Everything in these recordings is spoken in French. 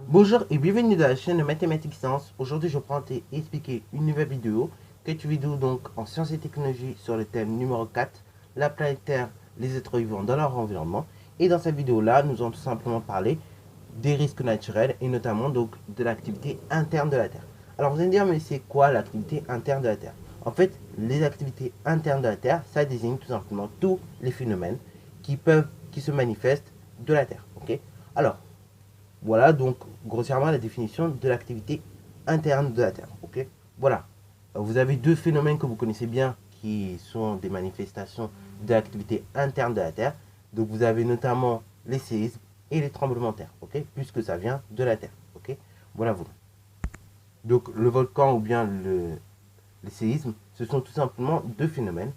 Bonjour et bienvenue dans la chaîne de Mathématiques Sciences. Aujourd'hui, je prends à expliquer une nouvelle vidéo, donc en sciences et technologies sur le thème numéro 4, la planète Terre, les êtres vivants dans leur environnement. Et dans cette vidéo-là, nous allons tout simplement parler des risques naturels et notamment donc de l'activité interne de la Terre. Alors vous allez me dire, mais c'est quoi l'activité interne de la Terre? En fait, les activités internes de la Terre, ça désigne tout simplement tous les phénomènes qui se manifestent de la Terre. Ok. Alors, voilà donc grossièrement la définition de l'activité interne de la Terre. Ok. Voilà. Vous avez deux phénomènes que vous connaissez bien qui sont des manifestations de l'activité interne de la Terre. Donc vous avez notamment les séismes et les tremblements de terre. Ok. Puisque ça vient de la Terre. Ok. Voilà vous. Donc le volcan ou bien les séismes, ce sont tout simplement deux phénomènes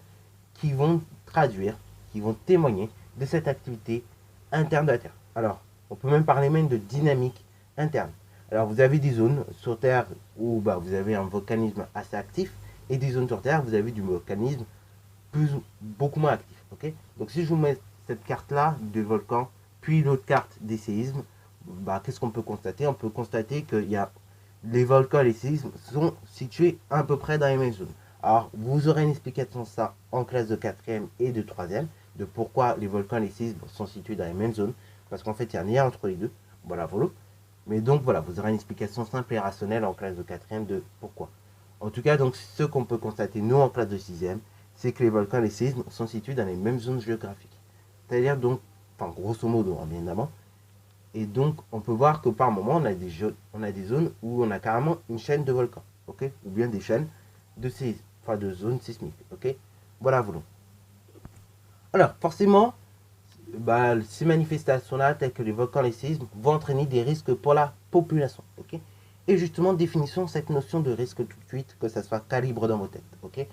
qui vont traduire, qui vont témoigner de cette activité interne de la Terre. Alors, on peut même parler même de dynamique interne. Alors, vous avez des zones sur Terre où vous avez un volcanisme assez actif et des zones sur Terre où vous avez du volcanisme beaucoup moins actif. Okay. Donc, si je vous mets cette carte-là de volcan, puis l'autre carte des séismes, qu'est-ce qu'on peut constater? On peut constater que les volcans et les séismes sont situés à peu près dans les mêmes zones. Alors, vous aurez une explication de ça en classe de 4e et de 3e, de pourquoi les volcans et les séismes sont situés dans les mêmes zones, parce qu'en fait, il y a un lien entre les deux. Voilà. Mais donc, voilà, vous aurez une explication simple et rationnelle en classe de 4e de pourquoi. En tout cas, donc, ce qu'on peut constater, nous, en classe de 6e, c'est que les volcans et les séismes sont situés dans les mêmes zones géographiques. C'est-à-dire, donc, enfin, grosso modo, bien évidemment. Et donc, on peut voir que par moment, on a des zones où on a carrément une chaîne de volcans, ok, ou bien des chaînes de séismes, enfin de zones sismiques, ok. Voilà, voilà. Alors, forcément, ces manifestations-là, telles que les volcans et les séismes, vont entraîner des risques pour la population, ok. Et justement, définissons cette notion de risque tout de suite, que ça soit calibre dans vos têtes, ok.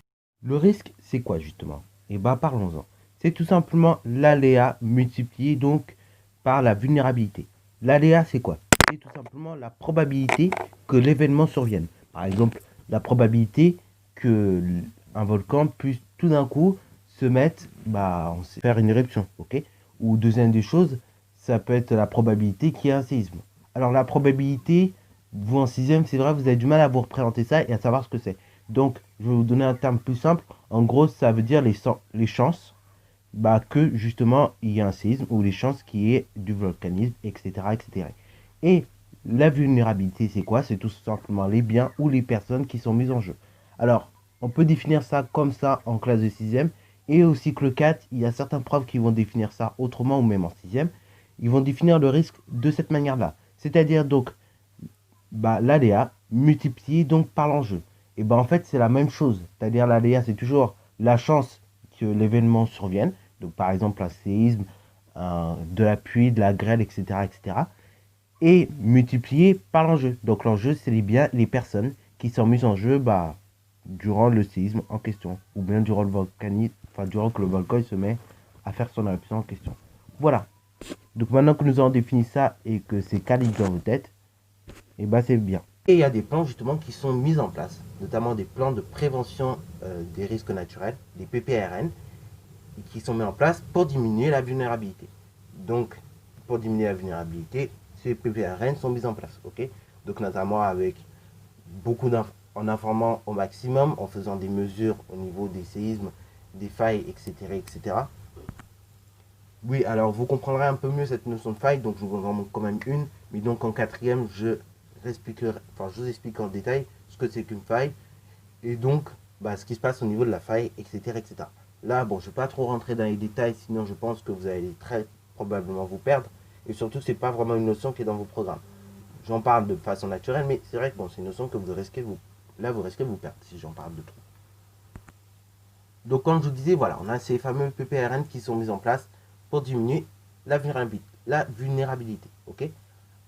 Le risque, c'est quoi justement? Et parlons-en. C'est tout simplement l'aléa multiplié donc par la vulnérabilité. L'aléa, c'est quoi? C'est tout simplement la probabilité que l'événement survienne. Par exemple, la probabilité que un volcan puisse tout d'un coup se mettre, faire une éruption, ok? Ou deuxième des choses, ça peut être la probabilité qu'il y ait un séisme. Alors la probabilité, vous en sixième, c'est vrai, vous avez du mal à vous représenter ça et à savoir ce que c'est. Donc, je vais vous donner un terme plus simple. En gros, ça veut dire les chances que justement il y a un séisme ou les chances qu'il y ait du volcanisme, etc., etc. Et la vulnérabilité, c'est quoi? C'est tout simplement les biens ou les personnes qui sont mises en jeu. Alors, on peut définir ça comme ça en classe de 6e. Et au cycle 4, il y a certains profs qui vont définir ça autrement ou même en 6e. Ils vont définir le risque de cette manière-là. C'est-à-dire donc l'aléa multiplié donc par l'enjeu. Et en fait, c'est la même chose. C'est-à-dire l'aléa, c'est toujours la chance que l'événement survienne. Donc par exemple un séisme, de la pluie, de la grêle, etc., etc. Et multiplié par l'enjeu. Donc l'enjeu, c'est les personnes qui sont mises en jeu durant le séisme en question. Ou bien durant le volcanisme, enfin durant que le volcan se met à faire son éruption en question. Voilà. Donc maintenant que nous avons défini ça et que c'est calibré dans vos têtes, et c'est bien. Et il y a des plans justement qui sont mis en place, notamment des plans de prévention des risques naturels, des PPRN, qui sont mis en place pour diminuer la vulnérabilité. Donc, pour diminuer la vulnérabilité, ces PPRN sont mis en place, ok. Donc, notamment avec en informant au maximum, en faisant des mesures au niveau des séismes, des failles, etc., etc. Oui, alors vous comprendrez un peu mieux cette notion de faille, donc je vous en montre quand même une, mais donc en quatrième, je vous explique en détail ce que c'est qu'une faille, et donc ce qui se passe au niveau de la faille, etc., etc. Là, bon, je ne vais pas trop rentrer dans les détails, sinon je pense que vous allez très probablement vous perdre, et surtout, c'est pas vraiment une notion qui est dans vos programmes. J'en parle de façon naturelle, mais c'est vrai que c'est une notion que vous risquez de vous perdre si j'en parle de trop. Donc, comme je vous disais, voilà, on a ces fameux PPRN qui sont mis en place pour diminuer la vulnérabilité. Ok.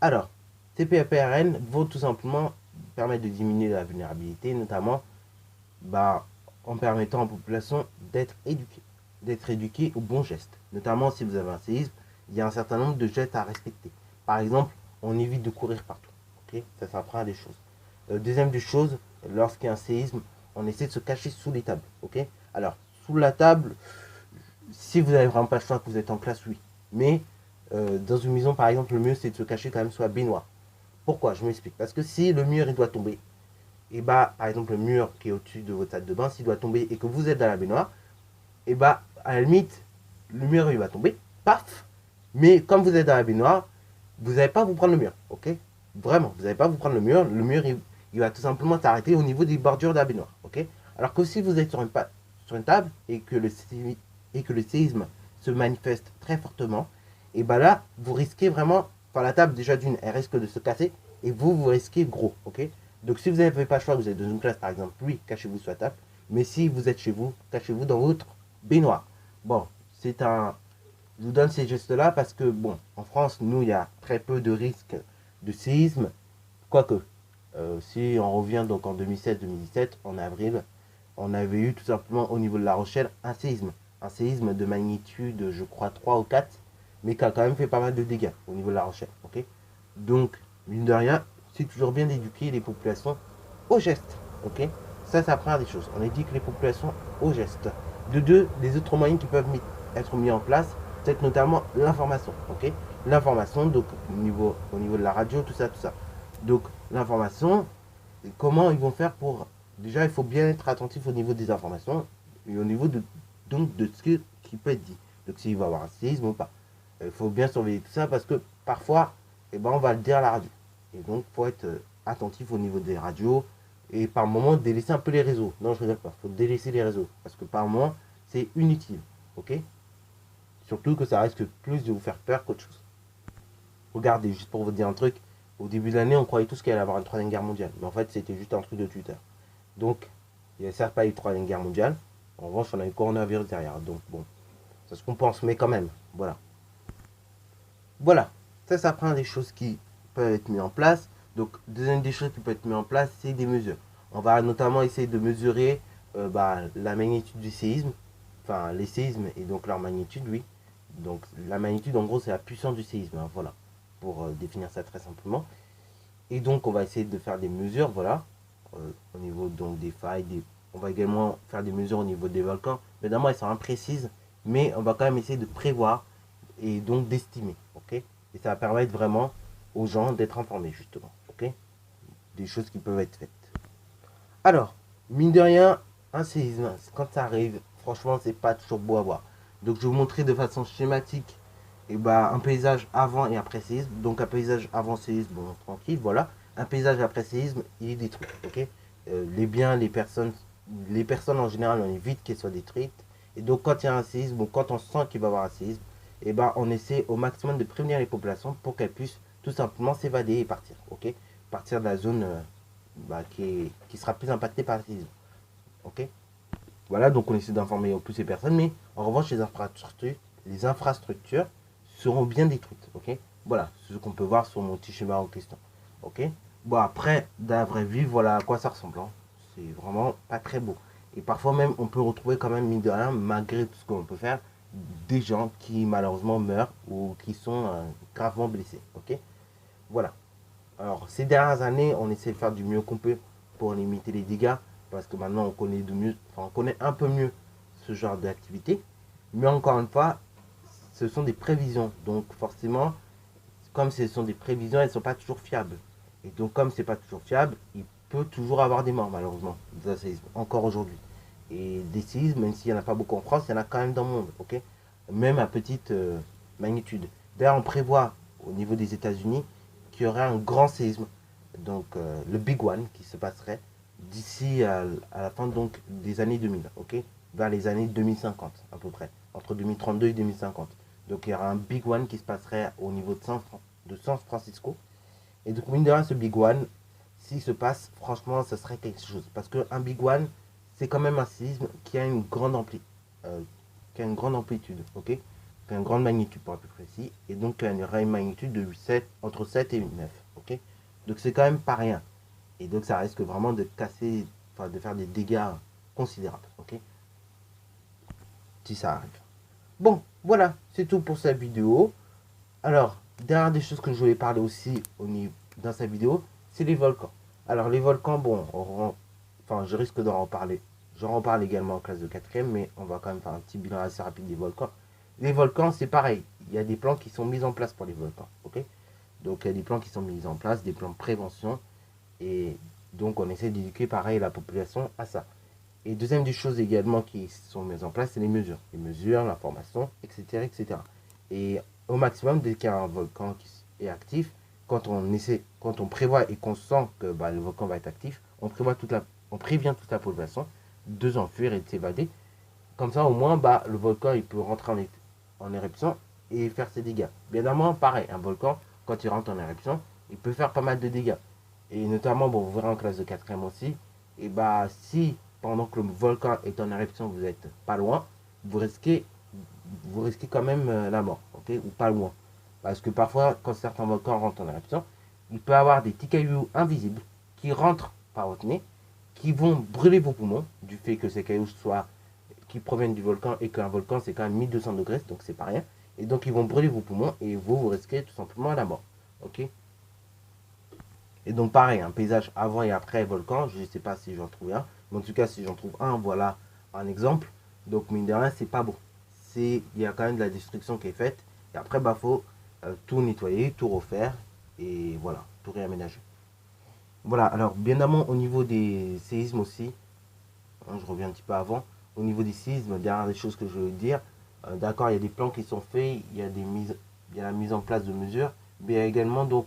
Alors, ces PPRN vont tout simplement permettre de diminuer la vulnérabilité, notamment en permettant à la population d'être éduquée aux bons gestes. Notamment si vous avez un séisme, il y a un certain nombre de gestes à respecter. Par exemple, on évite de courir partout. Ok. Ça s'apprend à des choses. Deuxième des choses, lorsqu'il y a un séisme, on essaie de se cacher sous les tables, ok? Alors, sous la table, si vous n'avez vraiment pas le choix, que vous êtes en classe, oui. Mais dans une maison, par exemple, le mieux, c'est de se cacher quand même sous la baignoire. Pourquoi? Je m'explique. Parce que si le mur, il doit tomber, et bah, par exemple, le mur qui est au-dessus de votre salle de bain, s'il doit tomber et que vous êtes dans la baignoire, et bah, à la limite, le mur, il va tomber, paf. Mais comme vous êtes dans la baignoire, vous n'allez pas vous prendre le mur, ok? Vraiment, vous n'allez pas vous prendre le mur, il va tout simplement s'arrêter au niveau des bordures de la baignoire, ok? Alors que si vous êtes sur une table et que le séisme se manifeste très fortement, et bah là, vous risquez vraiment, enfin la table déjà d'une, elle risque de se casser, et vous risquez gros, ok? Donc si vous n'avez pas le choix, vous êtes dans une classe par exemple, oui, cachez-vous sur la table, mais si vous êtes chez vous, cachez-vous dans votre baignoire. Bon, je vous donne ces gestes-là parce que, bon, en France, nous, il y a très peu de risques de séisme. Quoique, si on revient donc en 2016-2017, en avril, on avait eu tout simplement au niveau de La Rochelle un séisme. Un séisme de magnitude, je crois, 3 ou 4, mais qui a quand même fait pas mal de dégâts au niveau de La Rochelle. Ok. Donc, mine de rien, c'est toujours bien d'éduquer les populations aux gestes. Ok. Ça, c'est la première des choses. On éduque les populations aux gestes. De deux, les autres moyens qui peuvent être mis en place, c'est notamment l'information. Ok. L'information, donc au niveau de la radio, tout ça, tout ça. Donc, l'information, comment ils vont faire pour... Déjà, il faut bien être attentif au niveau des informations et au niveau de ce qui peut être dit. Donc, s'il va y avoir un séisme ou pas. Il faut bien surveiller tout ça parce que parfois, eh ben, on va le dire à la radio. Et donc, il faut être attentif au niveau des radios et par moment délaisser un peu les réseaux. Non, je ne rigole pas. Il faut délaisser les réseaux parce que par moment, c'est inutile. Ok. Surtout que ça risque plus de vous faire peur qu'autre chose. Regardez, juste pour vous dire un truc, au début de l'année, on croyait tous qu'il allait y avoir une troisième guerre mondiale. Mais en fait, c'était juste un truc de Twitter. Donc, il n'y a certes pas eu de troisième guerre mondiale. En revanche, on a eu le coronavirus derrière. Donc, bon, c'est ce qu'on pense, mais quand même, voilà. Voilà, ça prend des choses qui peuvent être mises en place. Donc, deuxième des choses qui peuvent être mises en place, c'est des mesures. On va notamment essayer de mesurer la magnitude du séisme, enfin les séismes et donc leur magnitude, oui. Donc, la magnitude, en gros, c'est la puissance du séisme, hein, voilà, pour définir ça très simplement. Et donc, on va essayer de faire des mesures, voilà, au niveau donc des failles. On va également faire des mesures au niveau des volcans. Évidemment, elles sont imprécises, mais on va quand même essayer de prévoir et donc d'estimer, ok? Et ça va permettre vraiment aux gens d'être informés, justement, ok? Des choses qui peuvent être faites. Alors, mine de rien, un séisme, quand ça arrive, franchement, c'est pas toujours beau à voir. Donc, je vais vous montrer de façon schématique un paysage avant et après séisme. Donc, un paysage avant séisme, bon, tranquille, voilà. Un paysage après séisme, il est détruit, ok? Les biens, les personnes en général, on évite qu'elles soient détruites. Et donc, quand il y a un séisme, ou quand on sent qu'il va y avoir un séisme, on essaie au maximum de prévenir les populations pour qu'elles puissent tout simplement s'évader et partir, ok? Partir de la zone qui sera plus impactée par le séisme, ok? Voilà, donc on essaie d'informer plus ces personnes, mais en revanche, les infrastructures seront bien détruites, ok? Voilà, c'est ce qu'on peut voir sur mon petit schéma en question, ok? Bon, après, dans la vraie vie, voilà à quoi ça ressemble, hein. C'est vraiment pas très beau. Et parfois même, on peut retrouver quand même, mine de rien, malgré tout ce qu'on peut faire, des gens qui malheureusement meurent ou qui sont gravement blessés, ok? Voilà. Alors, ces dernières années, on essaie de faire du mieux qu'on peut pour limiter les dégâts, parce que maintenant, on connaît un peu mieux ce genre d'activité. Mais encore une fois, ce sont des prévisions. Donc, forcément, comme ce sont des prévisions, elles ne sont pas toujours fiables. Et donc, comme c'est pas toujours fiable, il peut toujours avoir des morts, malheureusement, des séismes, encore aujourd'hui. Et des séismes, même s'il n'y en a pas beaucoup en France, il y en a quand même dans le monde, ok? Même à petite magnitude. D'ailleurs, on prévoit au niveau des États-Unis qu'il y aurait un grand séisme, donc le Big One, qui se passerait d'ici à la fin donc, des années 2000, ok? Vers les années 2050 à peu près, entre 2032 et 2050. Donc il y aura un Big One qui se passerait au niveau de San Francisco. Et donc mine de rien, ce Big One, s'il se passe, franchement, ce serait quelque chose. Parce qu'un Big One, c'est quand même un séisme qui a une grande amplitude, ok? Qui a une grande magnitude pour être plus précis. Et donc il y aura une magnitude de entre 7 et 9, ok? Donc c'est quand même pas rien. Et donc ça risque vraiment de casser, enfin de faire des dégâts considérables, ok? Si ça arrive. Bon, voilà, c'est tout pour cette vidéo. Alors, dernière des choses que je voulais parler aussi dans cette vidéo, c'est les volcans. Alors les volcans, bon, enfin, je risque d'en reparler. J'en reparle également en classe de quatrième, mais on va quand même faire un petit bilan assez rapide des volcans. Les volcans, c'est pareil. Il y a des plans qui sont mis en place pour les volcans. Ok. Donc, il y a des plans qui sont mis en place, des plans de prévention. Et donc, on essaie d'éduquer pareil la population à ça. Et deuxième des choses également qui sont mises en place, c'est les mesures. Les mesures, l'information, etc., etc. Et au maximum, dès qu'il y a un volcan qui est actif, quand on prévoit et qu'on sent que le volcan va être actif, on prévient toute la population de s'enfuir et de s'évader. Comme ça, au moins, le volcan il peut rentrer en éruption et faire ses dégâts. Bien évidemment, pareil, un volcan, quand il rentre en éruption, il peut faire pas mal de dégâts. Et notamment, bon, vous verrez en classe de quatrième aussi, et si pendant que le volcan est en éruption, vous n'êtes pas loin, vous risquez, vous risquez quand même la mort, ok, ou pas loin. Parce que parfois, quand certains volcans rentrent en éruption, il peut y avoir des petits cailloux invisibles qui rentrent par votre nez, qui vont brûler vos poumons, du fait que ces cailloux qui proviennent du volcan, et qu'un volcan c'est quand même 1200 degrés, donc c'est pas rien. Et donc ils vont brûler vos poumons, et vous risquez tout simplement la mort, ok. Et donc pareil, un paysage avant et après volcan, je ne sais pas si j'en trouve un, mais en tout cas si j'en trouve un, voilà un exemple. Donc mine de rien, c'est pas bon. Il y a quand même de la destruction qui est faite. Et après, faut tout nettoyer, tout refaire, et voilà, tout réaménager. Voilà, alors bien évidemment au niveau des séismes aussi, hein, je reviens un petit peu avant, au niveau des séismes, derrière des choses que je veux dire, d'accord, il y a des plans qui sont faits, il y a la mise en place de mesures, mais il y a également donc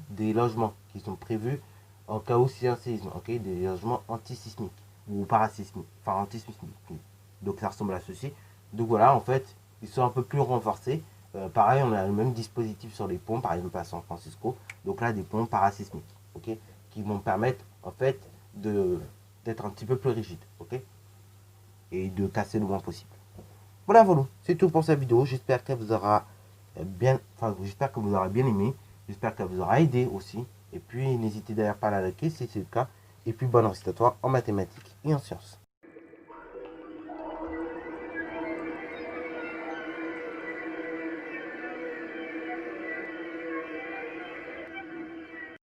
des logements qui sont prévus en cas où il y a un séisme, ok, des logements antisismiques ou parasismiques, enfin antisismiques. Donc ça ressemble à ceci. Donc voilà, en fait, ils sont un peu plus renforcés. Pareil, on a le même dispositif sur les ponts, par exemple à San Francisco. Donc là, des ponts parasismiques, ok, qui vont permettre en fait d'être un petit peu plus rigides, ok, et de casser le moins possible. Voilà, voilà, c'est tout pour cette vidéo. J'espère qu'elle vous aura j'espère que vous aurez bien aimé. J'espère qu'elle vous aura aidé aussi. Et puis, n'hésitez d'ailleurs pas à la liker si c'est le cas. Et puis, bonne récitation en mathématiques et en sciences.